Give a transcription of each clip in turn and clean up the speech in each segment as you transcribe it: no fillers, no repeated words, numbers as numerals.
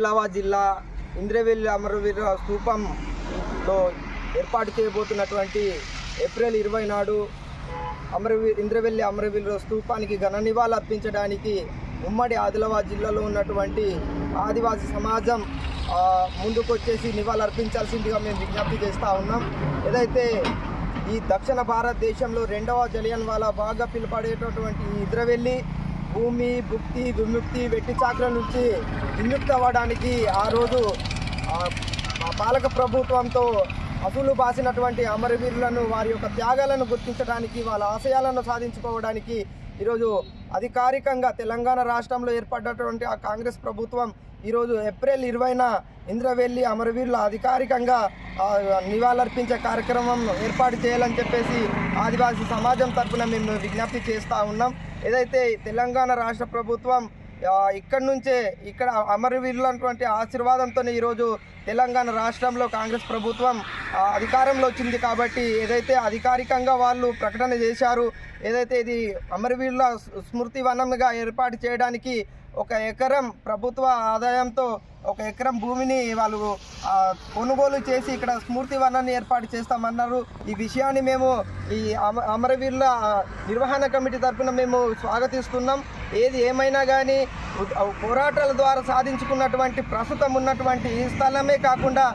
ఆదిలాబాద్ జిల్లా ఇంద్రవెల్లి అమరవీర స్తూపంలో ఏర్పాటు చేయబోతున్నటువంటి ఏప్రిల్ 20 నాడు ఇంద్రవెల్లి అమరవీర స్తూపానికి ఘన నివాళులు అర్పించడానికి ఉమ్మడి ఆదిలాబాద్ జిల్లాలో ఉన్నటువంటి ఆదివాసీ సమాజం ముందుకొచ్చేసి నివాళులు అర్పించాల్సిందిగా మేము విజ్ఞప్తి చేస్తూ ఉన్నాం. ఏదైతే ఈ దక్షిణ భారతదేశంలో రెండవ జలియన్ వాలా బాగా పిలుపడేటటువంటి ఈ ఇంద్రవెల్లి భూమి భుక్తి విముక్తి వెట్టి చాకల నుంచి విముక్తి అవ్వడానికి ఆ రోజు పాలక ప్రభుత్వంతో అసలు బాసినటువంటి అమరవీరులను వారి యొక్క త్యాగాలను గుర్తించడానికి వాళ్ళ ఆశయాలను సాధించుకోవడానికి ఈరోజు అధికారికంగా తెలంగాణ రాష్ట్రంలో ఏర్పడినటువంటి ఆ కాంగ్రెస్ ప్రభుత్వం ఈరోజు ఏప్రిల్ 20న ఇంద్రవెల్లి అమరవీరుల అధికారికంగా నివాళులర్పించే కార్యక్రమం ఏర్పాటు చేయాలని చెప్పేసి ఆదివాసీ సమాజం తరఫున మేము విజ్ఞప్తి చేస్తూ ఉన్నాం. ఏదైతే తెలంగాణ రాష్ట్ర ప్రభుత్వం ఇక్కడ అమరవీరులు అటువంటి ఆశీర్వాదంతో ఈరోజు తెలంగాణ రాష్ట్రంలో కాంగ్రెస్ ప్రభుత్వం అధికారంలో వచ్చింది. కాబట్టి ఏదైతే అధికారికంగా వాళ్ళు ప్రకటన చేశారు, ఏదైతే ఇది అమరవీరుల స్మృతి వనంగా ఏర్పాటు చేయడానికి 1 ఎకరం ప్రభుత్వ ఆదాయంతో 1 ఎకరం భూమిని వాళ్ళు కొనుగోలు చేసి ఇక్కడ స్మృతి వనాన్ని ఏర్పాటు చేస్తామన్నారు. ఈ విషయాన్ని మేము ఈ అమరవీరుల నిర్వహణ కమిటీ తరఫున మేము స్వాగతిస్తున్నాం. ఏది ఏమైనా కానీ పోరాటాల ద్వారా సాధించుకున్నటువంటి ప్రస్తుతం ఉన్నటువంటి ఈ స్థలమే కాకుండా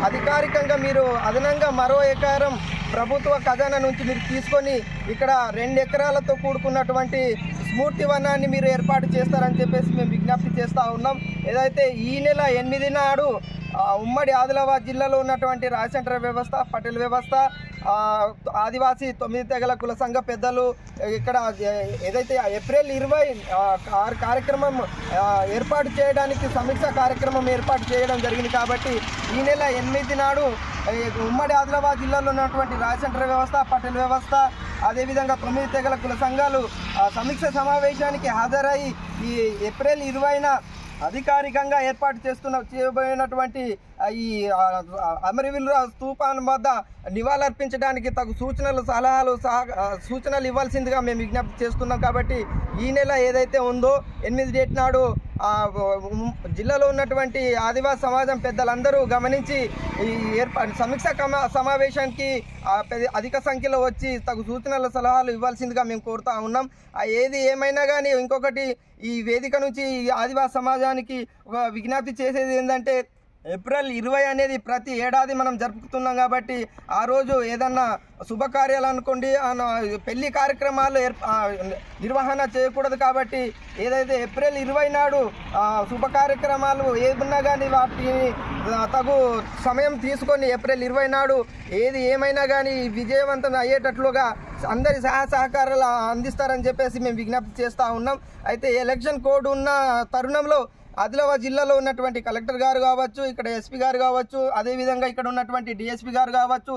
అధికారికంగా మీరు అదనంగా మరో ఎకరం ప్రభుత్వ ఖజానా నుంచి మీరు తీసుకొని ఇక్కడ 2 ఎకరాలతో కూడుకున్నటువంటి స్మృతి వనాన్ని మీరు ఏర్పాటు చేస్తారని చెప్పేసి మేము విజ్ఞప్తి చేస్తూ ఉన్నాం. ఏదైతే ఈ నెల 8 నాడు ఉమ్మడి ఆదిలాబాద్ జిల్లాలో ఉన్నటువంటి రాజసెంటర్ వ్యవస్థ, పటేల్ వ్యవస్థ, ఆదివాసీ 9 తెగల కుల సంఘ పెద్దలు ఇక్కడ ఏదైతే ఏప్రిల్ 20 కార్యక్రమం ఏర్పాటు చేయడానికి సమీక్ష కార్యక్రమం ఏర్పాటు చేయడం జరిగింది. కాబట్టి ఈ నెల 8 నాడు ఉమ్మడి ఆదిలాబాద్ జిల్లాలో ఉన్నటువంటి రాజసెంటర్ వ్యవస్థ, పటేల్ వ్యవస్థ, అదేవిధంగా 9 తెగల కుల సంఘాలు సమీక్ష సమావేశానికి హాజరై ఈ ఏప్రిల్ 20న అధికారికంగా ఏర్పాటు చేయబోయినటువంటి ఈ అమరవీరుల స్తూపం వద్ద నివాళులర్పించడానికి తగు సూచనలు సలహాలు సూచనలు ఇవ్వాల్సిందిగా మేము విజ్ఞప్తి చేస్తున్నాం. కాబట్టి ఈ నెల ఏదైతే ఉందో 8 డేట్ నాడు జిల్లాలో ఉన్నటువంటి ఆదివాసీ సమాజం పెద్దలందరూ గమనించి ఈ సమీక్ష సమావేశానికి అధిక సంఖ్యలో వచ్చి తగు సూచనల సలహాలు ఇవ్వాల్సిందిగా మేము కోరుతా ఉన్నాం. ఏది ఏమైనా కానీ ఇంకొకటి ఈ వేదిక నుంచి ఆదివాసీ సమాజానికి ఒక విజ్ఞప్తి చేసేది ఏంటంటే ఏప్రిల్ 20 అనేది ప్రతి ఏడాది మనం జరుపుతున్నాం. కాబట్టి ఆ రోజు ఏదన్నా శుభకార్యాలు అనుకోండి, పెళ్లి కార్యక్రమాలు నిర్వహణ చేయకూడదు. కాబట్టి ఏదైతే ఏప్రిల్ 20 నాడు శుభ కార్యక్రమాలు ఏదున్నా కానీ వాటిని తగు సమయం తీసుకొని ఏప్రిల్ 20 నాడు ఏది ఏమైనా కానీ విజయవంతం అయ్యేటట్లుగా అందరి సహకారాలు అందిస్తారని చెప్పేసి మేము విజ్ఞప్తి చేస్తూ ఉన్నాం. అయితే ఎలక్షన్ కోడ్ ఉన్న తరుణంలో ఆదిలాబాద్ జిల్లాలో ఉన్నటువంటి కలెక్టర్ గారు కావచ్చు, ఇక్కడ ఎస్పీ గారు కావచ్చు, అదేవిధంగా ఇక్కడ ఉన్నటువంటి డిఎస్పీ గారు కావచ్చు,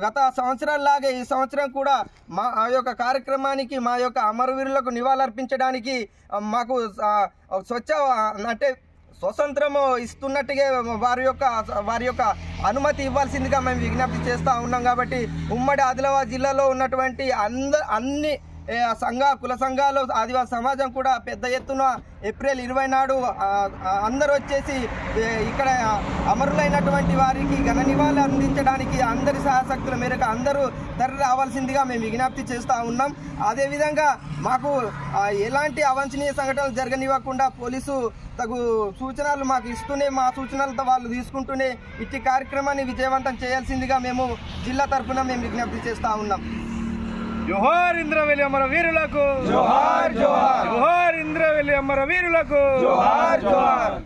గత సంవత్సరాల్లాగే ఈ సంవత్సరం కూడా మా యొక్క కార్యక్రమానికి మా యొక్క అమరవీరులకు నివాళులర్పించడానికి మాకు స్వతంత్రము ఇస్తున్నట్టుగా వారి యొక్క అనుమతి ఇవ్వాల్సిందిగా మేము విజ్ఞప్తి చేస్తూ ఉన్నాం. కాబట్టి ఉమ్మడి ఆదిలాబాద్ జిల్లాలో ఉన్నటువంటి అన్ని కుల సంఘాలు ఆదివాసీ సమాజం కూడా పెద్ద ఎత్తున ఏప్రిల్ 20 నాడు అందరూ వచ్చేసి ఇక్కడ అమరులైనటువంటి వారికి ఘన నివాళులు అందించడానికి అందరి సహశక్తుల మేరకు అందరూ తరలి రావాల్సిందిగా మేము విజ్ఞప్తి చేస్తూ ఉన్నాం. అదేవిధంగా మాకు ఎలాంటి అవాంఛనీయ సంఘటనలు జరగనివ్వకుండా పోలీసు తగు సూచనలు మాకు ఇస్తూనే మా సూచనలతో వాళ్ళు తీసుకుంటూనే ఇట్టి కార్యక్రమాన్ని విజయవంతం చేయాల్సిందిగా మేము జిల్లా తరఫున మేము విజ్ఞప్తి చేస్తూ ఉన్నాం. జోహార్ ఇంద్రవెల్లి అమరవీరులకు, జోహార్ జోహార్. జోహార్ ఇంద్రవెల్లి అమరవీరులకు, జోహార్ జోహార్.